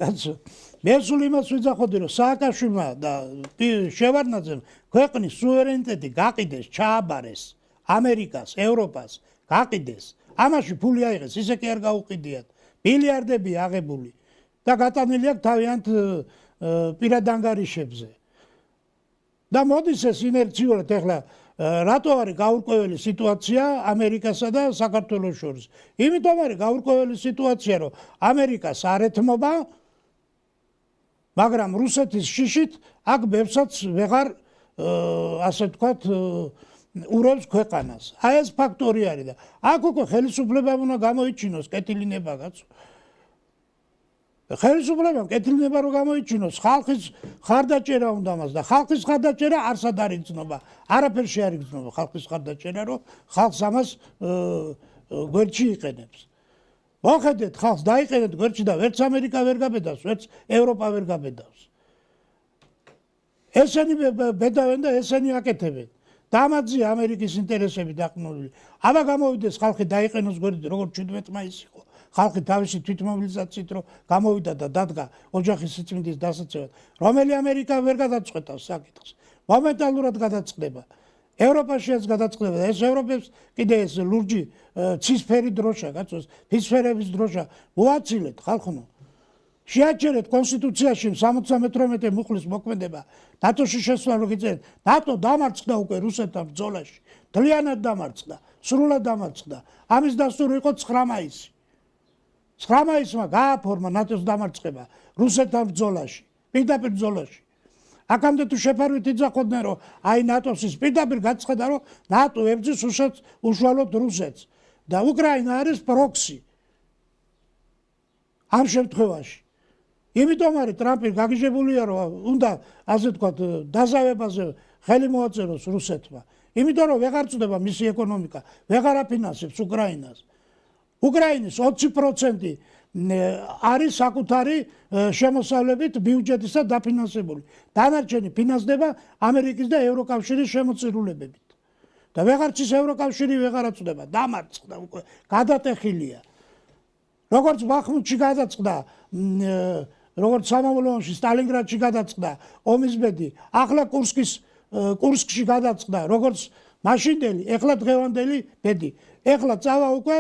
კაცო მე სულ იმას ვიძახოდი რომ სააკაშვილმა და შევარდნაძემ ქვეყნის სუვერენიტეტი გაყიდეს ჩააბარეს ამერიკას ევროპას გაყიდეს ამაში ფული აიღეს ისე კი არ გაუყიდიათ მილიარდები აღებული და გატანილი აქვს თავიანთ პირად ანგარიშებზე და მოდის ეს ინერციულად ეხლა რატო არის გაურკვეველი სიტუაცია ამერიკასა და საქართველოს შორის იმიტომ არის გაურკვეველი სიტუაცია რომ ამერიკას არ ეთმობა მაგრამ რუსეთის შიშით აქ ბევრსაც ვეღარ ასე ვთქვათ ურევს ქვეყანას. აი ეს ფაქტორი არის და აქ უკვე ხელისუფლებამ უნდა გამოიჩინოს კეთილინება კაცო. ხელისუფლებამ კეთილინება რომ გამოიჩინოს ხალხის ხარდაჭერა უნდა მას და ხალხის ხარდაჭერა არსად არ იგრძნობა. არაფერში არ იგრძნობა ხალხის ხარდაჭერა რომ ხალხს ამას გვერდში იყენებს. მოხედეთ ხალხს დაიყენეთ გვერდში და ვერც ამერიკა ვერ გაბედავს, ვერც ევროპა ვერ გაბედავს. ესენი ბედავენ და ესენი აკეთებენ. დამაძია ამერიკის ინტერესები დაყრდნილი. აბა გამოვიდეს ხალხი დაიყენოს გვერდით, როგორც 17 მაისი იყო. ხალხი თავისი თვითმობილიზაციით რომ გამოვიდა და დადგა ოჯახის სიწმინდის დასაცავად, რომელი ამერიკა ვერ გადაწყვეტავს საკითხს. მომენტალურად გადაწყდება. ევროპაშიაც გადაწყდება და ეს ევროპებს კიდე ეს ლურჯი ცისფერი დროშა, კაცო, ფისფერების დროშა მოაცილეთ ხალხო. შეაჩერეთ კონსტიტუციაში 78 მუხლის მოქმედება ნატოში შესვლა რო გიწერეთ ნატო დამარცხდა უკვე რუსეთთან ბრძოლაში მთლიანად დამარცხდა სრულად დამარცხდა ამის დასტური იყო 9 მაისი 9 მაისმა გააფორმა ნატოს დამარცხება რუსეთთან ბრძოლაში პირდაპირ ბრძოლაში აქამდე თუ შეფარვით იძახოდნენ რომ აი ნატოს ის პირდაპირ გაცხადა რომ ნატო ებრძვის უშუალოდ რუსეთს და უკრაინა არის პროქსი ამ შემთხვევაში იმიტომ არის ტრამპი გაგიჟებულია რომ უნდა ასე ვთქვათ დაზავებაზე ხელი მოაწეროს რუსეთმა იმიტომ რომ ვეღარ წდება მისი ეკონომიკა ვეღარ აფინანსებს უკრაინას უკრაინის 20% არის საკუთარი შემოსავლებით ბიუჯეტისა დაფინანსებული დანარჩენი ფინანსდება ამერიკის და ევროკავშირის შემოწირულებებით და ვეღარც ის ევროკავშირი ვეღარ წდება დამარცხდა უკვე გადატეხილია როგორც ბახმუტში გადაწყდა როგორც სამამულოში სტალინგრადში გადაწყდა ომის ბედი ახლა კურსკში გადაწყდა როგორც მაშინდელი ეხლა დღევანდელი ბედი ეხლა წავა უკვე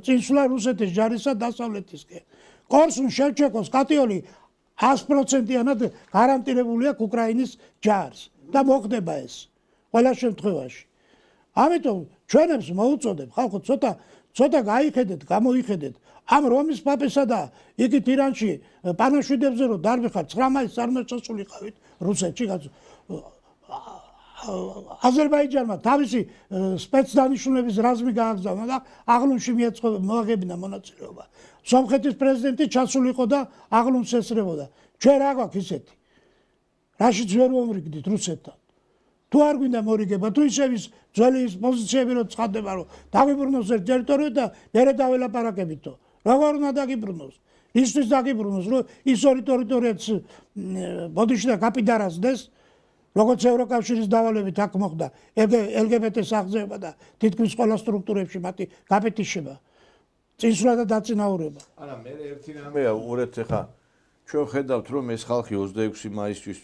წინსვლა რუსეთის ჯარისა დასავლეთისკენ კორსუნ შევჩენკოს კატიოლი 100%-იანად გარანტირებული აქვს უკრაინის ჯარს და მოხდება ეს ყველა შემთხვევაში ამიტომ ჩვენებს მოუწოდებ ხალხო ცოტა გაიხედეთ გამოიხედეთ ამ რომის პაპესა და იქით ირანში პანაშვიდებზე რომ დარბიხარ 9 მაისს არ უნდა წასულიყავით რუსეთში აზერბაიჯანმა თავისი სპეცდანიშნულების რაზმი გააგზავნა და აღლუმში მოაღებინა მონაწილეობა სომხეთის პრეზიდენტი ჩასულიყო და აღლუმს ესწრებოდა ჩვენ რა გვაქვს ისეთი რაშიც ვერ ვომრიგდით რუსეთთან თუ არ გვინდა მორიგება თუ ისევ ის ძველი ის პოზიციები რომ ცხადდება რომ დაგიბრუნოს ერთ ტერიტორიად და მერე დაველაპარაკებითო როგორ უნდა დაგიბრუნოს ისთვის დაგიბრუნოს რომ ის ორი ტერიტორიაც ბოდიში და გაპიდარაზდეს როგორც ევროკავშირის დავალებით აქ მოხდა LGBT-ს აღზევება და თითქმის ყველა სტრუქტურებში მათი გაპეტიშება წინსვლა და დაწინაურება არა მე ერთი რამეა უყურეთ ხა ჩვენ ხედავთ რომ ეს ხალხი 26 მაისისთვის